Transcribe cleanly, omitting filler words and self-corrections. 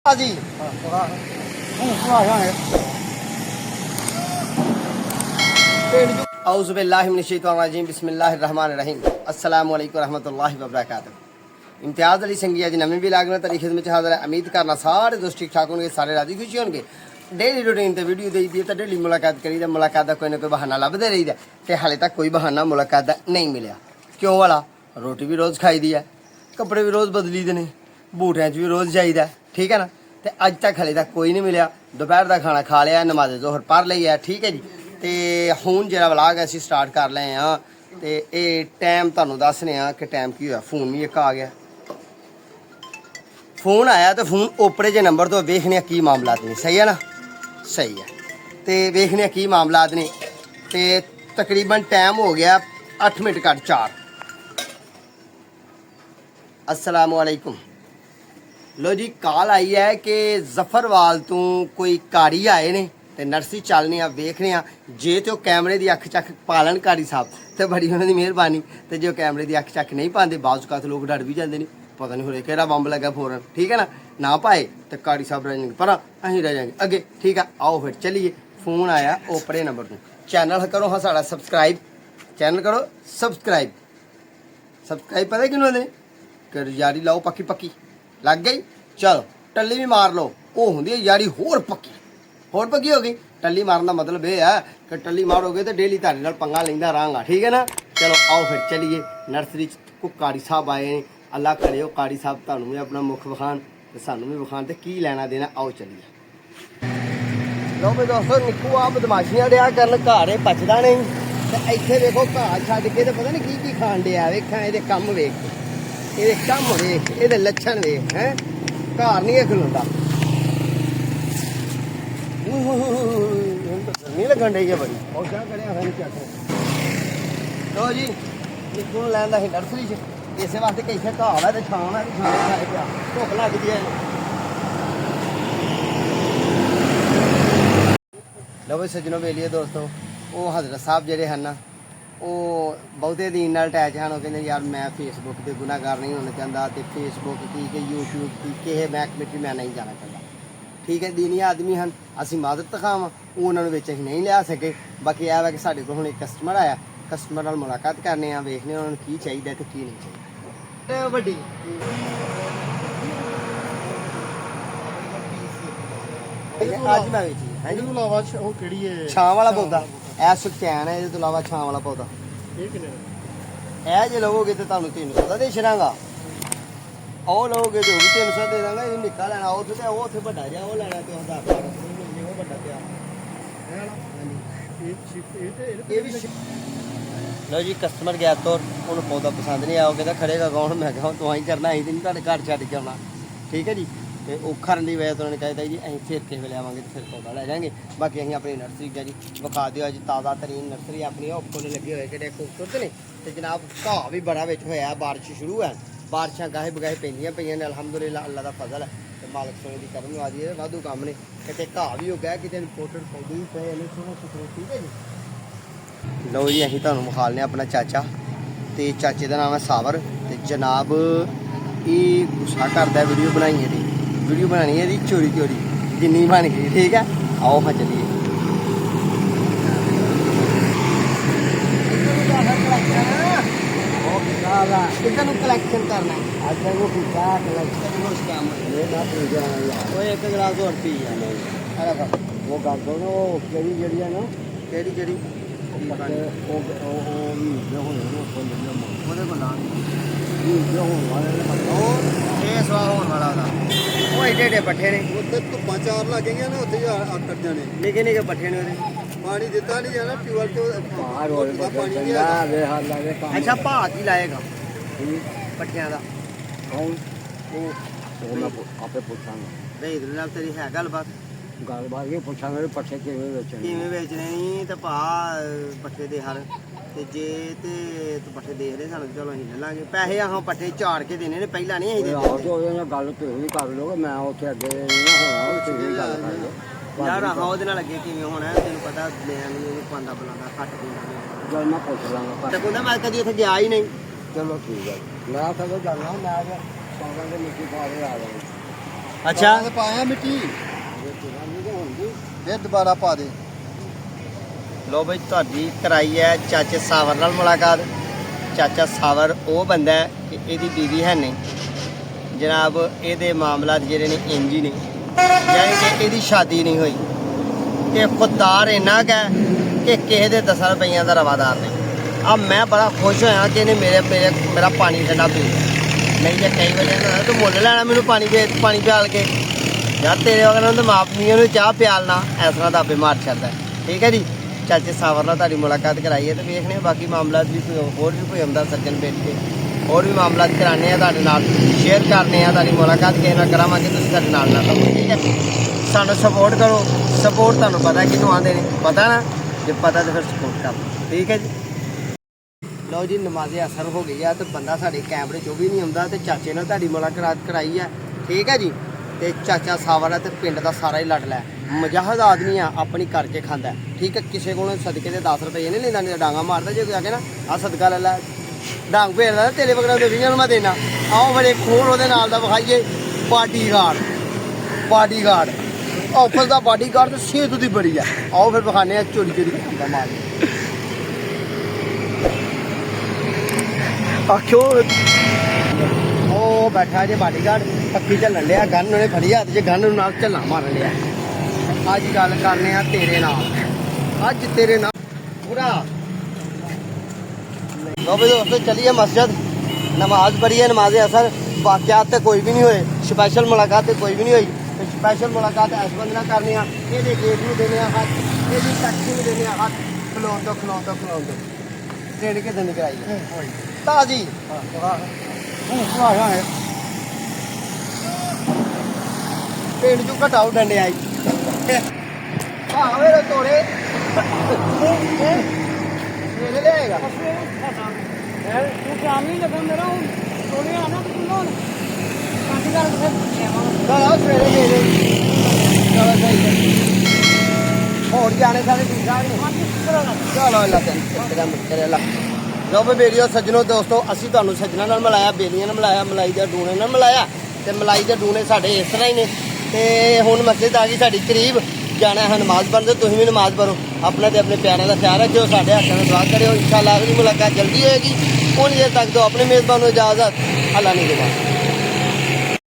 जी औज़ुबिल्लाहिमिनश्शैतानिर्रजीम बिस्मिल्लाहिर्रहमानिर्रहीम अस्सलामु अलैकुम रहमतुल्लाहि व बरकातहू। इम्तियाज़ अली संगिया जी नवीं व्लॉग में तेरी खिदमत हाज़िर है। उम्मीद करना सारे दोस्त ठीक ठाक होंगे, सारे राजी खुशी होंगे। डेली रूटीन ते वीडियो दी दी तो डेली मुलाकात करी दा, मुलाकात का कोई ना कोई बहाना लभदे रही दा ते हाले तक कोई बहाना मुलाकात का नहीं मिलिया। क्यों वाला रोटी भी रोज़ खाई दी है, कपड़े भी रोज़ बदली दे ने, बूटियां च भी रोज़ जाईदा, ठीक है ना। तो अज तक हाले तक कोई नहीं मिलिया। दोपहर का खाना खा लिया, नमाज जोहर पढ़ ली है, ठीक है जी। तो हुण जरा व्लॉग असीं स्टार्ट कर ले हाँ। तो ये टाइम तुहानूं दसने कि टाइम की होया। फोन भी एक आ गया, फोन आया तो फोन ओपरे जे नंबर तो वेखने की मामलात ने। सही है ना, सही है। तो वेखने की मामलात ने। तो तकरीबन टाइम हो गया 8 मिनट घट 4। अस्सलामु अलैकुम। लो जी, कॉल आई है कि जफरवाल तो कोई कारी आए ने ते नर्सरी चलने आ, वेखने आ जे तो कैमरे की अख चक पालन कारी साहब तो बड़ी उन्होंने मेहरबानी। तो जो कैमरे की अख चक नहीं पाते बाज़ लोग डर भी जाते हैं, पता नहीं हो रहा कि बंब लगा फौरन, ठीक है ना पाए तो कारी साहब रह जाएंगे पर अं रह जाएंगे अगे, ठीक है। आओ फिर चलिए। फोन आया ओपरे नंबर को। चैनल करो हाँ साड़ा सबसक्राइब, चैनल करो सब्सक्राइब। सब्सक्राइब पता कि उन्होंने कर यारी लाओ पक्की पक्की लग गई। चलो टल्ली भी मार लो, वो होंगी यारी होर पक्की हो गई। टल्ली मारन का मतलब यह है कि टल्ली मारोगे तो डेली तारे नाल पंगा लेंदा रहांगा, ठीक है ना। चलो आओ फिर चलिए। नर्सरी को कारी साहब आए हैं, अल्लाह करे हो कारी साहब तुहानूं भी अपना मुख विखान ते सानूं भी विखान ते की लेना देना। आओ चलिए। लो भाई दोस्तों, निक्कू आ बदमाशियां दिया करन, घर ये बचदा नहीं ते इत्थे देखो घाह छड्ड के ते पता नहीं की खाण दिया। वेखां इहदे कम्म वेख, ये कम वेख, ये लक्षण वेख हैं। घर नहीं खलोंदा, नहीं लगन रही है बड़ी और क्या करें। तो जी निक्कू लैंदा ही नर्सरी च इस वास्ते कि इतने घाह है तो छां है, छां खाए पिया धुप लगती है। लो भाई सज्जनों बेलिए दोस्तों, वो हजरत साहब जेडे हैं ना, वो बहुते दीन नाल अटैच हैं। कहते यार मैं फेसबुक के गुनाहगार नहीं होना चाहता, तो फेसबुक की कि यूट्यूब की किसी महकमे में मैं नहीं जाना चाहता, ठीक है। दीनी आदमी हैं, असी मादत खाम उन्होंने असीं नहीं लिया सके। बाकी यह है कि साढ़े को हुण एक कस्टमर आया, कस्टमर नाल मुलाकात करने वेखने उन्होंने की चाहिए तो की नहीं चाहिए। वड्डी अज मैं वेची है जी। छां वाला पौधा ए सुखचैन है, इस अलावा छां वाला पौधा ए जे लोगे तो तुहानूं 300 का दे छड़ांगा। ਉਹ ਲਓਗੇ ਤੇ ਉਹ ਵੀ 300 ਦੇ ਦਾਂਗਾ। ਇਹ ਨਿੱਕਾ ਲੈਣਾ ਉੱਥੇ ਤੇ ਉਹ ਉੱਥੇ ਵੱਡਾ ਜਿਹਾ ਉਹ ਲੈਣਾ ਤੇ ਹੁੰਦਾ ਉਹ ਵੱਡਾ ਪਿਆ ਹੈ ਨਾ। ਇਹ ਵੀ ਲਓ ਜੀ, ਕਸਟਮਰ ਗਿਆ ਤੋਂ ਉਹਨੂੰ ਪੌਦਾ ਪਸੰਦ ਨਹੀਂ ਆਇਆ, ਉਹ ਕਹਿੰਦਾ ਖੜੇਗਾ ਕੌਣ। ਮੈਂ ਕਿਹਾ ਤੂੰ ਆਈ ਕਰਨਾ, ਅਸੀਂ ਤੇ ਨਹੀਂ ਤੁਹਾਡੇ ਘਰ ਛੱਡ ਕੇ ਆਉਣਾ, ਠੀਕ ਹੈ ਜੀ। ਤੇ ਉਹ ਖਰਨ ਦੀ ਵਜ੍ਹਾ ਤੋਂ ਉਹਨੇ ਕਹਿਤਾ ਜੀ ਅਸੀਂ ਫਿਰ ਕਿਸੇ ਵੇਲੇ ਆਵਾਂਗੇ ਤੇ ਫਿਰ ਪੌਦਾ ਲੈ ਜਾਵਾਂਗੇ। ਬਾਕੀ ਅਸੀਂ ਆਪਣੀ ਨਰਸਰੀ ਗਿਆ ਜੀ ਵਿਖਾ ਦਿਓ ਅੱਜ ਤਾਜ਼ਾ ਤਰੀਨ ਨਰਸਰੀ ਆਪਣੀ। ਉਹ ਫੁੱਲ ਲੱਗੇ ਹੋਏ ਕਿਹੜੇ ਖੂਬਸੂਰਤ ਨੇ। ਤੇ ਜਨਾਬ ਘਾਹ ਵੀ ਬੜਾ ਵਿੱਚ ਹੋਇਆ, ਬਾਰਿਸ਼ ਸ਼ੁਰੂ ਹੈ, बारिशां गाहे बगाहे पैंदियां पईयां ने। अलहमदुलिल्लाह अल्लाह दा फजल है ते मालक सोने दी करम नवाजी है। वाधू काम ने, किते घाह भी हो गया, किते इंपोर्टेड पौधे भी पे ने सोहणे सुथरे, ठीक है जी। लो जी असीं तुहानूं विखालने अपना चाचा, ते चाचे दा नाम है सावर। ते जनाब ये गुस्सा करदा वीडियो बनाई दी, वीडियो बनानी है चोरी चोरी जिन्नी बन गई, ठीक है। आओ हाँ चलिए। कितना कलेक्शन करना है आज वो पिज्जा कलेक्शन वो काम है ना पिज्जा वो एक गिलास और पी जाना। अरे वो गल सुनो, केड़ी जेड़ी है ना, केड़ी जेड़ी वो ओदे को नाम वीडियो होने वाले ये सवा होने वाला था। वो एडे एडे पट्ठे ने उत्ते धुप्पां 4 लगेंगे ना, उत्ते अटक जाने निके निके पट्ठे ने। ओदे पानी दिता नहीं जाना ट्यूबवेल तो पानी नहीं आएगा। अच्छा भाव की लाएगा पट्ठियां दा? मैं आपे पूछांगा भाई नाल तेरी है गलबात ये पूछांगा पट्ठे किवें बेचने नहीं तो भा पट्ठे दे हर ते जे ते तू पट्ठे देख रहे सानू चलो असीं ले लांगे पैसे। आहो पट्ठे झाड़ के देने ने, पहला नहीं असीं देने। गल तुसीं कर लो, मैं उत्थे अगे नहीं होना, तुसीं गल कर लो यार। आहो ਉਹਦੇ ਨਾਲ ਅੱਗੇ ਕਿਵੇਂ ਹੋਣਾ, ਤੈਨੂੰ ਪਤਾ ਮੈਂ ਨਹੀਂ ਉਹਨੂੰ ਪਾਉਂਦਾ ਬੁਲਾਉਂਦਾ ਘੱਟ ਪੀਂਦਾ। ਚਲ ਮੈਂ ਪੁੱਛ ਲਾਂਗਾ ਤੇ ਕਹਿੰਦਾ ਮੈਂ ਕਦੀ ਉੱਥੇ ਗਿਆ ਹੀ ਨਹੀਂ। ਚਲੋ ਠੀਕ ਹੈ, ਮੈਂ ਕਦੋਂ ਜਾਣਾ ਮੈਂ ਸੌਂਗਾਂ ਦੇ ਮਿੱਟੀ ਪਾ ਕੇ ਆ ਜਾਵਾਂਗਾ। ਅੱਛਾ ਪਾਇਆ ਮਿੱਟੀ ਫਿਰ ਦੁਬਾਰਾ ਪਾ ਦੇ। ਲੋ ਬਈ ਤੁਹਾਡੀ ਕਰਾਈ ਹੈ ਚਾਚੇ ਸਾਵਰ ਨਾਲ ਮੁਲਾਕਾਤ। ਚਾਚਾ ਸਾਵਰ ਉਹ ਬੰਦਾ ਹੈ ਕਿ ਇਹਦੀ ਬੀਵੀ ਹੈ ਨਹੀਂ ਜਨਾਬ। ਇਹਦੇ ਮਾਮਲਾਤ ਜਿਹੜੇ ਨੇ ਇੰਜ ਹੀ ਨੇ, ਯਾਨੀ ਕਿ ਇਹਦੀ ਸ਼ਾਦੀ ਨਹੀਂ ਹੋਈ ਤੇ ਖੁਦਦਾਰ ਇੰਨਾ ਕੁ ਹੈ ਕਿ ਕਿਸੇ ਦੇ 10 ਰੁਪਈਆਂ ਦਾ ਰਵਾਦਾਰ ਨਹੀਂ। ਆ ਮੈਂ ਬੜਾ ਖੁਸ਼ ਹੋਇਆ ਕਿ ਇਹਨੇ ਮੇਰਾ ਪਾਣੀ ਠੰਡਾ ਪੀ ਲਿਆ। ਨਹੀਂ ਜੇ ਕਈ ਵਾਰੀ ਨਾ ਤੂੰ ਮੁੱਲ ਲੈਣਾ ਮੈਨੂੰ ਪਾਣੀ ਪਿਆਲ ਕੇ, ਯਾਰ ਤੇਰੇ ਵਗਰ ਤਾਂ ਮਾਂ ਪੀਆਂ ਨੂੰ ਚਾਹ ਪਿਆਲਣਾ ਇਸ ਤਰ੍ਹਾਂ ਦਾ ਬਿਮਾਰ ਛੱਡਦਾ। ਠੀਕ ਹੈ ਜੀ, ਚਾਚੇ ਸਾਵਰ ਨਾਲ ਤੁਹਾਡੀ ਮੁਲਾਕਾਤ ਕਰਾਈ ਹੈ ਤੇ ਵੇਖਣੇ ਬਾਕੀ ਮਾਮਲਾਤ ਵੀ ਕੋਈ ਹੋਰ ਵੀ ਕੋਈ ਆਉਂਦਾ ਸੱਜਣ ਬੈਠ ਕੇ ਹੋਰ ਵੀ ਮਾਮਲਾਤ ਕਰਾਣੇ ਆ ਤੁਹਾਡੇ ਨਾਲ, ਸ਼ੇਅਰ ਕਰਨੇ ਆ। ਤੁਹਾਡੀ ਮੁਲਾਕਾਤ ਕਿਸੇ ਨਾਲ ਕਰਾਵਾਂਗੇ, ਤੁਸੀਂ ਸਾਡੇ ਨਾਲ ਨਾ ਕਰੋ। ਠੀਕ ਹੈ, ਸਾਨੂੰ ਸਪੋਰਟ ਕਰੋ। ਸਪੋਰਟ ਤੁਹਾਨੂੰ ਪਤਾ ਕਿਹਨੂੰ ਆਉਂਦੇ ਨੇ, ਪਤਾ ਨਾ, ਜੇ ਪਤਾ ਤਾਂ ਫਿਰ ਸਪੋਰਟ ਕਰ ਲਓ। ਠੀਕ ਹੈ ਜੀ। ਲਓ ਜੀ, ਨਮਾਜ਼ੇ ਅਸਰ ਹੋ ਗਈ ਆ ਤੇ ਬੰਦਾ ਸਾਡੇ ਕੈਮਰੇ 'ਚ ਵੀ ਨਹੀਂ ਆਉਂਦਾ ਤੇ ਚਾਚੇ ਨਾਲ ਤੁਹਾਡੀ ਮੁਲਾਕਾਤ ਕਰਾਈ ਆ। ਠੀਕ ਹੈ ਜੀ, ਤੇ ਚਾਚਾ ਸਾਵਰ ਆ ਤੇ ਪਿੰਡ ਦਾ ਸਾਰਾ ਹੀ ਲੜ ਲੈ ਮਜਾਹਦ ਆਦਮੀ ਆ, ਆਪਣੀ ਕਰਕੇ ਖਾਂਦਾ। ਠੀਕ ਹੈ, ਕਿਸੇ ਕੋਲੋਂ ਸਦਕੇ ਦੇ 10 ਰੁਪਏ ਨਹੀਂ ਲੈਂਦਾ, ਨਹੀਂ ਡਾਂਗਾ ਮਾਰਦਾ। ਜੇ ਕੋਈ ਆ ਕੇ ਨਾ ਆ ਸਦਕਾ ਲੈ ਲੈ ਡਾਂਗ ਭੇਜ ਲੈ, ਤੇਰੇ ਵਗੈਰਾ ਦੇ 20 ਨੂੰ ਮੈਂ ਦੇਣਾ। ਆਓ ਫਿਰ ਇੱਕ ਹੋਰ ਉਹਦੇ ਨਾਲ ਦਾ ਵਿਖਾਈਏ, ਬਾਡੀਗਾਰਡ ਆਫਿਸ ਦਾ ਬਾਡੀਗਾਰਡ ਤੇ ਸਿਹਤ ਦੀ ਬੜੀ ਆ। ਆਓ ਫਿਰ ਵਿਖਾਣੇ ਆ ਚੋਰੀ ਖਾਂਦਾ ਮਾਰ ਆਖਿਓ। ਉਹ ਬੈਠਾ ਜੇ ਬਾਡੀਗਾਰਡ ਪੱਕੀ ਝੱਲਣ ਲਿਆ, ਗਨ ਉਹਨੇ ਫੜੀ ਹੱਥ 'ਚ, ਗਨ ਨੂੰ ਨਾਲ ਝੱਲਾ ਮਾਰਨ ਲਿਆ। ਅੱਜ ਗੱਲ ਕਰਨੇ ਆ ਤੇਰੇ ਨਾਲ, ਅੱਜ ਤੇਰੇ ਨਾਲ ਪੂਰਾ। ਲੋ ਵੀ ਦੋਸਤੋ ਚਲੀਏ ਮਸਜਿਦ, ਨਮਾਜ਼ ਪੜ੍ਹੀਏ, ਨਮਾਜ਼ੇ ਅਸਰ। ਵਾਕਿਆਤ ਤੇ ਕੋਈ ਵੀ ਨਹੀਂ ਹੋਏ, ਸਪੈਸ਼ਲ ਮੁਲਾਕਾਤ ਤੇ ਕੋਈ ਵੀ ਨਹੀਂ ਹੋਈ। ਤੇ ਸਪੈਸ਼ਲ ਮੁਲਾਕਾਤ ਇਸ ਬੰਦੇ ਨਾਲ ਕਰਨੀ ਆ। ਇਹਦੇ ਗੇਟ ਨੂੰ ਦੇਣੇ ਆ ਹੱਥ, ਇਹਦੀ ਟੈਕਸੀ ਨੂੰ ਦੇਣੇ ਆ ਹੱਥ। ਖਲੋਣ ਤੋਂ ਟ੍ਰੇਨ ਕਿਦਾਂ ਦੀ ਕਰਾਈ ਹੈ ਤਾਜੀ ਪਿੰਡ ਚੋਂ ਘਟਾਓ ਡੰਡੇ ਆਈ ਆਵੇ ਤੋੜੇ ਸਵੇਰੇ ਲਿਆਏਗਾ ਤੂੰ ਸ਼ਾਮੀ ਲੱਗਾ ਮੇਰਾ ਹੁਣ ਸੋਨੇ ਆਣਾ ਤੂੰ ਲੋਨ ਕਾਂਡੀ ਕਰ ਚਲੋ ਸਵੇਰੇ ਦੇ ਦੇ। ਚਲੋ ਸਹੀ ਹੈ, ਹੋਰ ਜਾਣੇ ਸਾਰੇ ਠੀਕ ਠਾਕ ਨੇ। ਚਲੋ ਅੱਲਾ ਤੇਰਾ ਮਿੱਤਰ ਅੱਲਾ। ਲਓ ਵੀ ਵੀਡੀਓ ਸੱਜਣੋ ਦੋਸਤੋ, ਅਸੀਂ ਤੁਹਾਨੂੰ ਸੱਜਣਾ ਨਾਲ ਮਿਲਾਇਆ, ਬੇਲੀਆਂ ਨਾਲ ਮਿਲਾਇਆ, ਮਲਾਈ ਦੇ ਡੂਣੇ ਨਾਲ ਮਿਲਾਇਆ। ਤੇ ਮਲਾਈ ਦੇ ਡੂਣੇ ਸਾਡੇ ਇਸ ਤਰ੍ਹਾਂ ਹੀ ਨੇ। ਤੇ ਹੁਣ ਮਸਜਿਦ ਆ ਗਈ ਸਾਡੀ ਕਰੀਬ, ਜਾਣਾ ਹੈ ਨਮਾਜ਼ ਪੜ੍ਹਨ। ਤੁਸੀਂ ਵੀ ਨਮਾਜ਼ ਪੜ੍ਹੋ, ਆਪਣਾ ਤੇ ਆਪਣੇ ਪਿਆਰਿਆਂ ਦਾ ਖਿਆਲ ਰੱਖਿਓ, ਸਾਡੇ ਹੱਥਾਂ ਨਾਲ ਦੁਆ ਕਰਿਓ। ਇਨਸ਼ਾਅੱਲਾ ਅਗਲੀ ਮੁਲਾਕਾਤ ਜਲਦੀ ਹੋਏਗੀ। ਹੁਣ ਜੇ ਤੱਕ ਦੋ ਆਪਣੇ ਮੇਜ਼ਬਾਨ ਨੂੰ ਇਜਾਜ਼ਤ, ਅੱਲਾ ਨੇ ਦੇਵਾ।